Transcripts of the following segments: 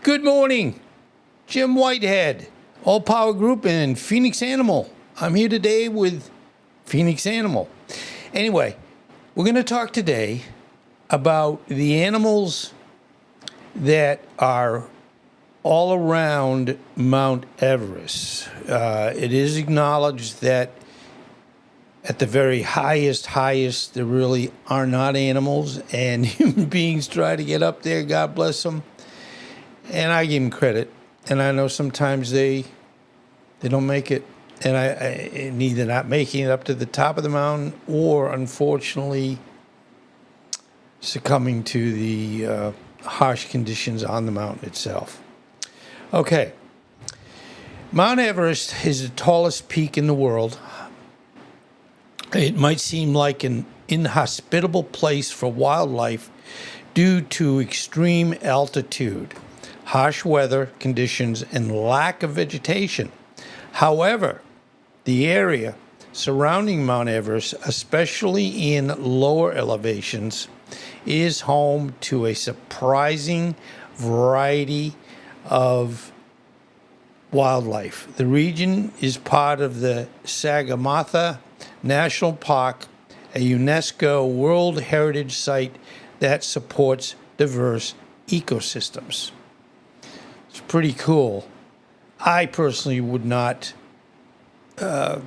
Good morning, Jim Whitehead, All Power Group and Phoenix Animal. I'm here today with Phoenix Animal. Anyway, we're going to talk today about the animals that are all around Mount Everest. It is acknowledged that at the very highest, there really are not animals, and human beings try to get up there, God bless them. And I give them credit, and I know sometimes they don't make it, and I neither not making it up to the top of the mountain or, unfortunately, succumbing to the harsh conditions on the mountain itself. Okay, Mount Everest is the tallest peak in the world. It might seem like an inhospitable place for wildlife due to extreme altitude, harsh weather conditions, and lack of vegetation. However, the area surrounding Mount Everest, especially in lower elevations, is home to a surprising variety of wildlife. The region is part of the Sagarmatha National Park, a UNESCO World Heritage Site that supports diverse ecosystems. It's pretty cool. I personally would not want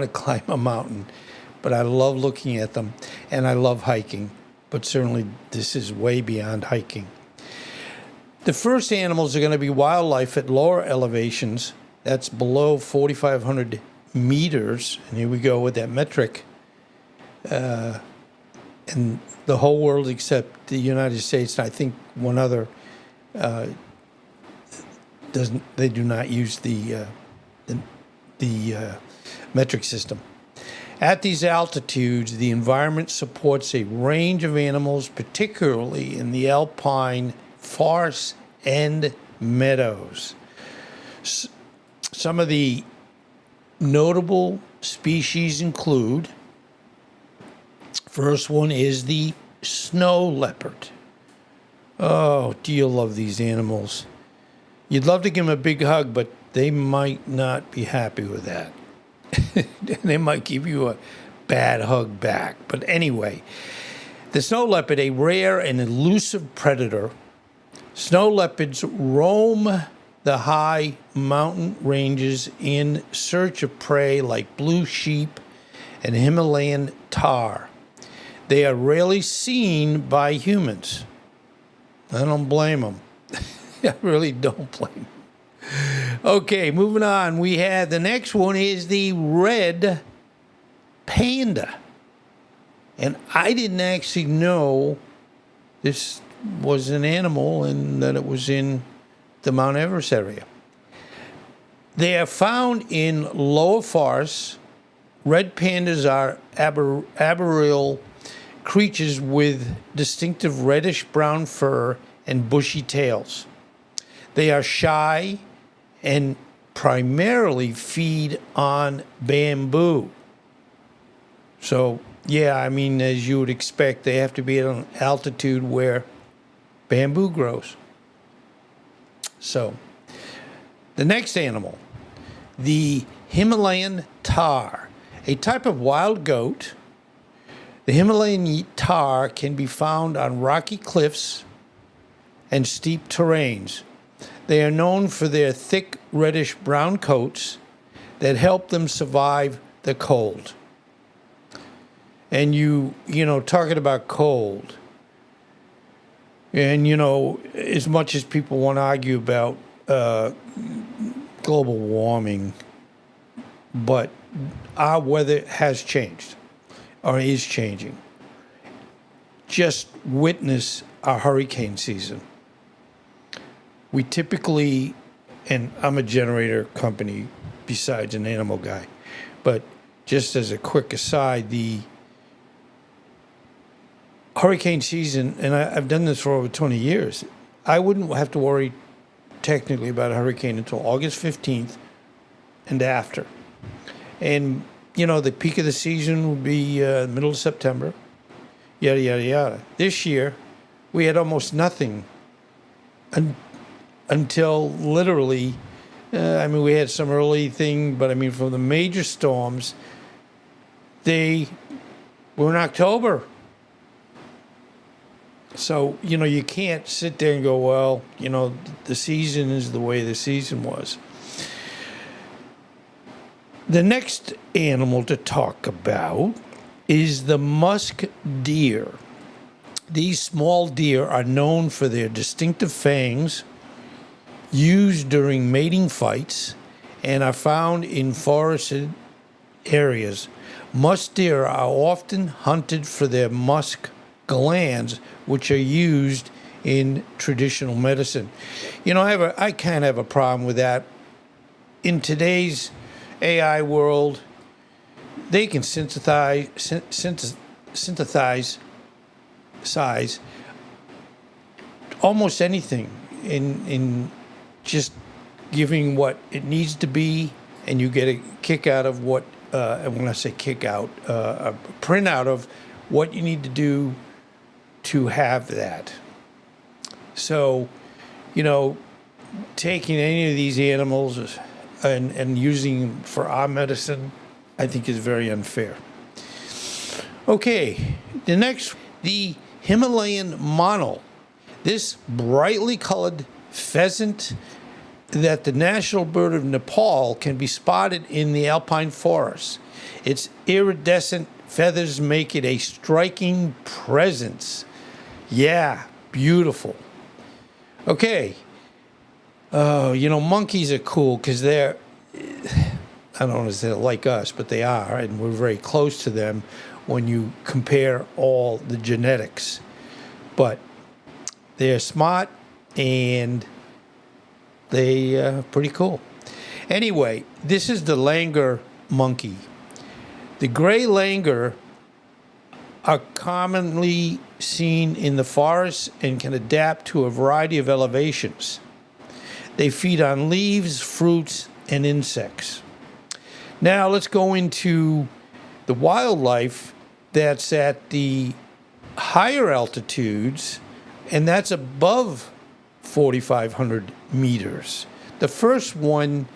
to climb a mountain, but I love looking at them, and I love hiking, but certainly this is way beyond hiking. The first animals are going to be wildlife at lower elevations. That's below 4,500 meters, and here we go with that metric. And the whole world except the United States, and I think one other, they do not use the metric system. At these altitudes, the environment supports a range of animals, particularly in the alpine forests and meadows. Some of the notable species include, first one is the snow leopard. Oh, do you love these animals? You'd love to give them a big hug, but they might not be happy with that. They might give you a bad hug back. But anyway, the snow leopard, a rare and elusive predator. Snow leopards roam the high mountain ranges in search of prey like blue sheep and Himalayan tahr. They are rarely seen by humans. I don't blame them. I really don't blame them. Okay, moving on. We had the next one is the red panda. And I didn't actually know this was an animal and that it was in the Mount Everest area. They are found in lower forests. Red pandas are arboreal creatures with distinctive reddish-brown fur and bushy tails. They are shy and primarily feed on bamboo. So, yeah, I mean, as you would expect, they have to be at an altitude where bamboo grows. So, the next animal, the Himalayan tahr, a type of wild goat. The Himalayan tahr can be found on rocky cliffs and steep terrains. They are known for their thick reddish-brown coats that help them survive the cold. And you know, talking about cold, and, you know, as much as people want to argue about global warming, but our weather has changed, or is changing. Just witness our hurricane season. We typically, and I'm a generator company besides an animal guy, but just as a quick aside, the hurricane season, and I've done this for over 20 years, I wouldn't have to worry technically about a hurricane until August 15th and after. And, you know, the peak of the season would be middle of September, yada, yada, yada. This year, we had almost nothing until literally, we had some early thing, but from the major storms, they were in October. So, you can't sit there and go, well, the season is the way the season was. The next animal to talk about is the musk deer. These small deer are known for their distinctive fangs used during mating fights and are found in forested areas. Musk deer are often hunted for their musk glands, which are used in traditional medicine. I kind of have a problem with that. In today's AI world, they can synthesize size almost anything in just giving what it needs to be, and you get a kick out of what, and when I say kick out, a printout of what you need to do to have that. So, taking any of these animals and using them for our medicine, I think is very unfair. Okay, the Himalayan monal. This brightly colored pheasant that the national bird of Nepal can be spotted in the alpine forests. Its iridescent feathers make it a striking presence. Yeah, beautiful. Okay. Monkeys are cool because they're, I don't want to say like us, but they are, and we're very close to them when you compare all the genetics. But they're smart and they're pretty cool. Anyway, this is the langur monkey. The gray langur are commonly seen in the forests and can adapt to a variety of elevations. They feed on leaves, fruits, and insects. Now let's go into the wildlife that's at the higher altitudes, and that's above 4,500 meters. The first one,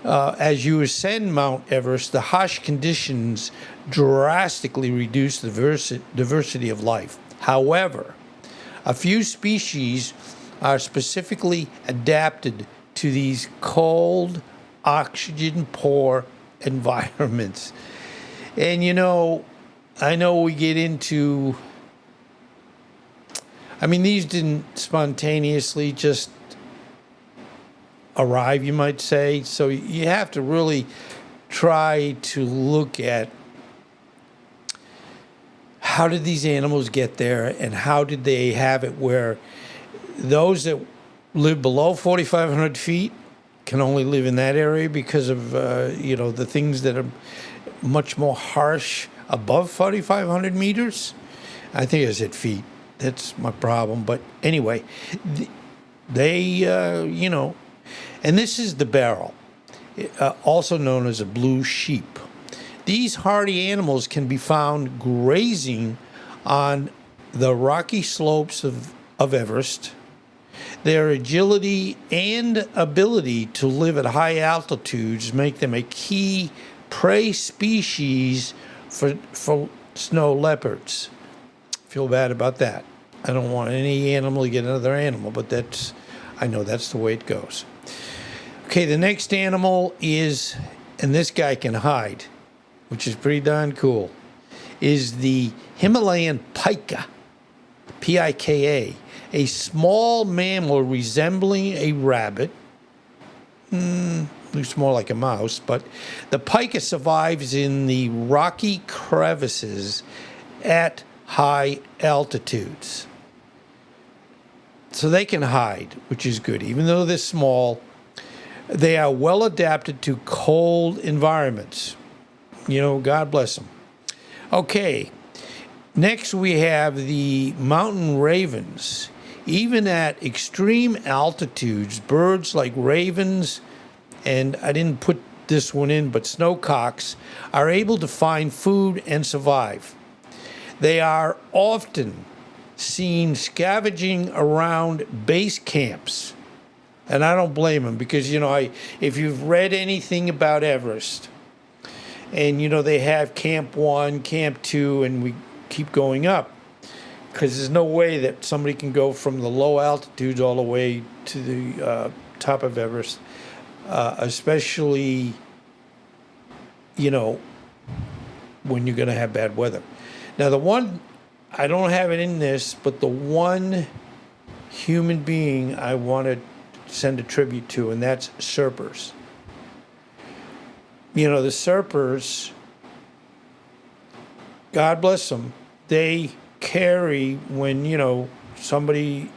as you ascend Mount Everest, the harsh conditions drastically reduce the diversity of life. However, a few species are specifically adapted to these cold, oxygen-poor environments. And I know we get into, these didn't spontaneously just arrive, you might say. So you have to really try to look at how did these animals get there and how did they have it where those that live below 4,500 feet can only live in that area because of, the things that are much more harsh above 4,500 meters. I think I said feet. That's my problem. But anyway, they, and this is the barrel, also known as a blue sheep. These hardy animals can be found grazing on the rocky slopes of Everest. Their agility and ability to live at high altitudes make them a key prey species for snow leopards. Feel bad about that. I don't want any animal to get another animal, but I know that's the way it goes. Okay, the next animal is, and this guy can hide, which is pretty darn cool, is the Himalayan pika, P-I-K-A, a small mammal resembling a rabbit. Looks more like a mouse, but the pika survives in the rocky crevices at high altitudes. So they can hide, which is good. Even though they're small, they are well adapted to cold environments. God bless them. Okay, next we have the mountain ravens. Even at extreme altitudes, birds like ravens, and I didn't put this one in, but snowcocks, are able to find food and survive. They are often seen scavenging around base camps. And I don't blame them because, if you've read anything about Everest, and, they have Camp 1, Camp 2, and we keep going up because there's no way that somebody can go from the low altitudes all the way to the top of Everest, especially, when you're going to have bad weather. Now, the one, I don't have it in this, but the one human being I want to send a tribute to, and that's Serpers. The Serpers, God bless them, they carry when, somebody,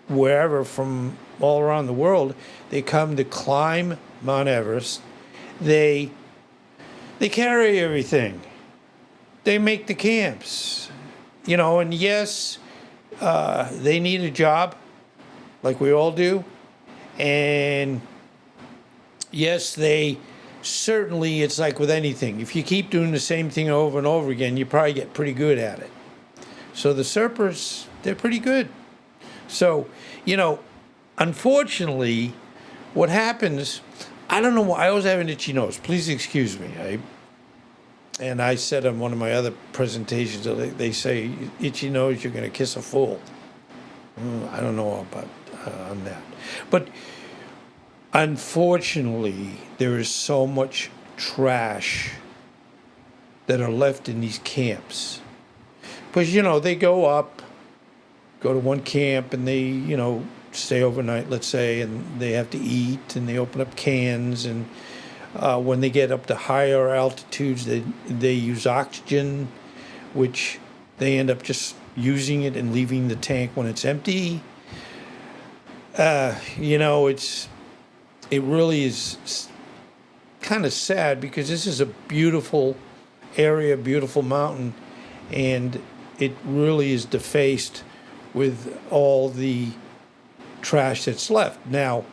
wherever from all around the world, they come to climb Mount Everest. They carry everything. They make the camps, and yes, they need a job like we all do. And yes, they certainly, it's like with anything. If you keep doing the same thing over and over again, you probably get pretty good at it. So the Serpers, they're pretty good. So, unfortunately, what happens, I don't know why, I always have an itchy nose. Please excuse me. And I said on one of my other presentations, they say, itchy nose, you're going to kiss a fool. I don't know about on that. But unfortunately, there is so much trash that are left in these camps. Because, they go up, go to one camp, and they, stay overnight, let's say, and they have to eat, and they open up cans, and when they get up to higher altitudes, they use oxygen, which they end up just using it and leaving the tank when it's empty. It really is kind of sad because this is a beautiful area, beautiful mountain, and it really is defaced with all the trash that's left. Now,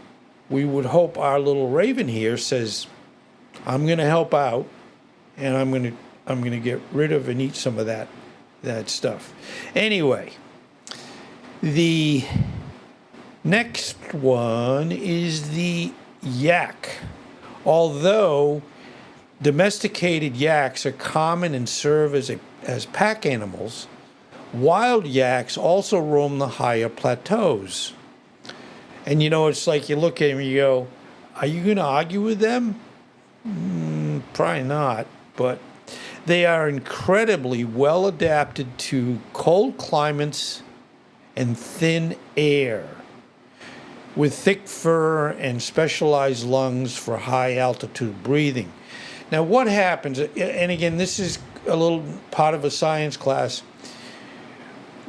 we would hope our little raven here says, I'm going to help out, and I'm going to get rid of and eat some of that stuff. Anyway, the next one is the yak. Although domesticated yaks are common and serve as pack animals, wild yaks also roam the higher plateaus. And it's like you look at them and you go, are you going to argue with them? Probably not, but they are incredibly well adapted to cold climates and thin air, with thick fur and specialized lungs for high altitude breathing. Now, what happens, and again, this is a little part of a science class,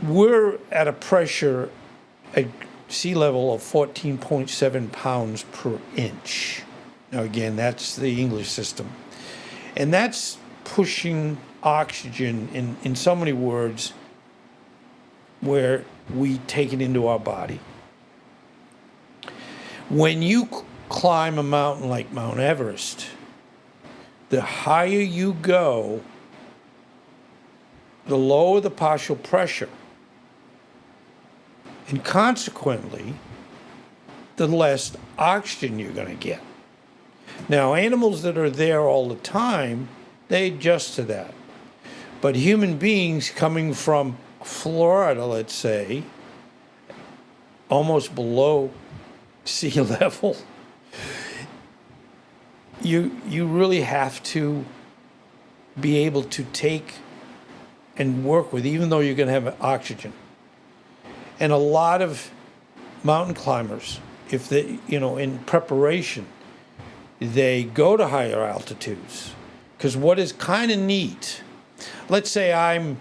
we're at a pressure at sea level of 14.7 pounds per inch. Now, again, that's the English system. And that's pushing oxygen, in so many words, where we take it into our body. When you climb a mountain like Mount Everest, the higher you go, the lower the partial pressure. And consequently, the less oxygen you're going to get. Now, animals that are there all the time, they adjust to that. But human beings coming from Florida, let's say, almost below sea level, you really have to be able to take and work with, even though you're going to have oxygen. And a lot of mountain climbers, if they, in preparation, they go to higher altitudes. Because what is kind of neat, let's say I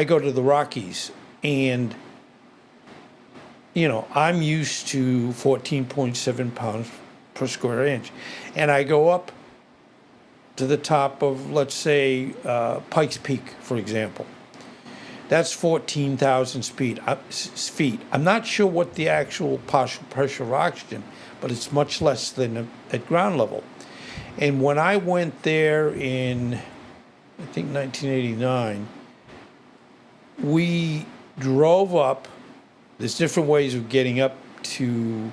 go to the Rockies and, I'm used to 14.7 pounds per square inch. And I go up to the top of, let's say, Pikes Peak, for example. That's 14,000 feet. I'm not sure what the actual partial pressure of oxygen, but it's much less than at ground level. And when I went there in, I think, 1989, we drove up. There's different ways of getting up to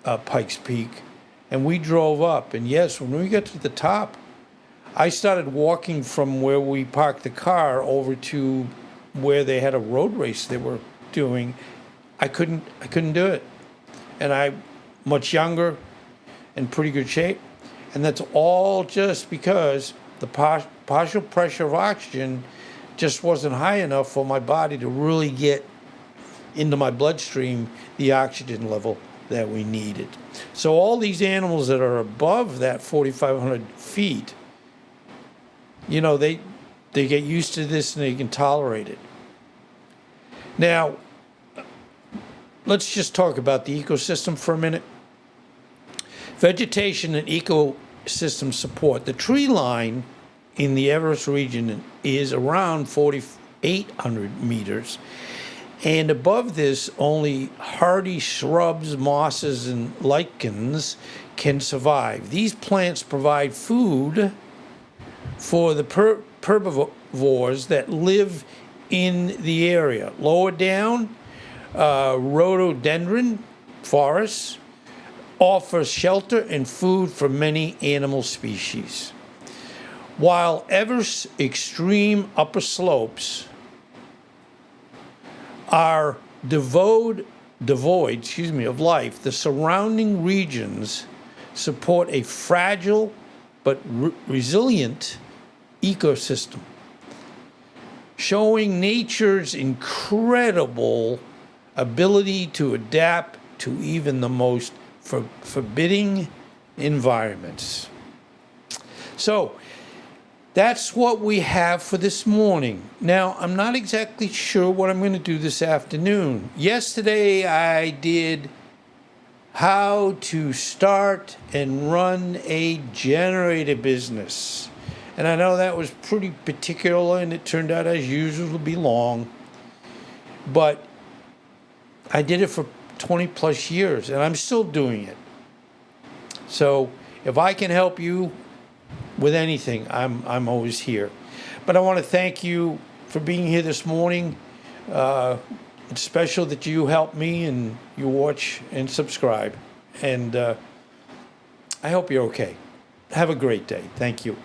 Pikes Peak, and we drove up. And yes, when we got to the top, I started walking from where we parked the car over to where they had a road race they were doing. I couldn't do it, and I'm much younger, in pretty good shape, and that's all just because the partial pressure of oxygen just wasn't high enough for my body to really get into my bloodstream the oxygen level that we needed. So all these animals that are above that 4,500 feet, you know, they get used to this and they can tolerate it. Now, let's just talk about the ecosystem for a minute. Vegetation and ecosystem support. The tree line in the Everest region is around 4,800 meters. And above this, only hardy shrubs, mosses, and lichens can survive. These plants provide food for the herbivores that live in the area. Lower down, rhododendron forests offer shelter and food for many animal species. While Everest's extreme upper slopes are devoid of life, the surrounding regions support a fragile but resilient ecosystem, showing nature's incredible ability to adapt to even the most forbidding environments. So that's what we have for this morning. Now, I'm not exactly sure what I'm going to do this afternoon. Yesterday, I did how to start and run a generator business. And I know that was pretty particular, and it turned out, as usual, to be long. But I did it for 20 plus years, and I'm still doing it. So if I can help you with anything, I'm always here. But I want to thank you for being here this morning. It's special that you help me and you watch and subscribe. And I hope you're okay. Have a great day. Thank you.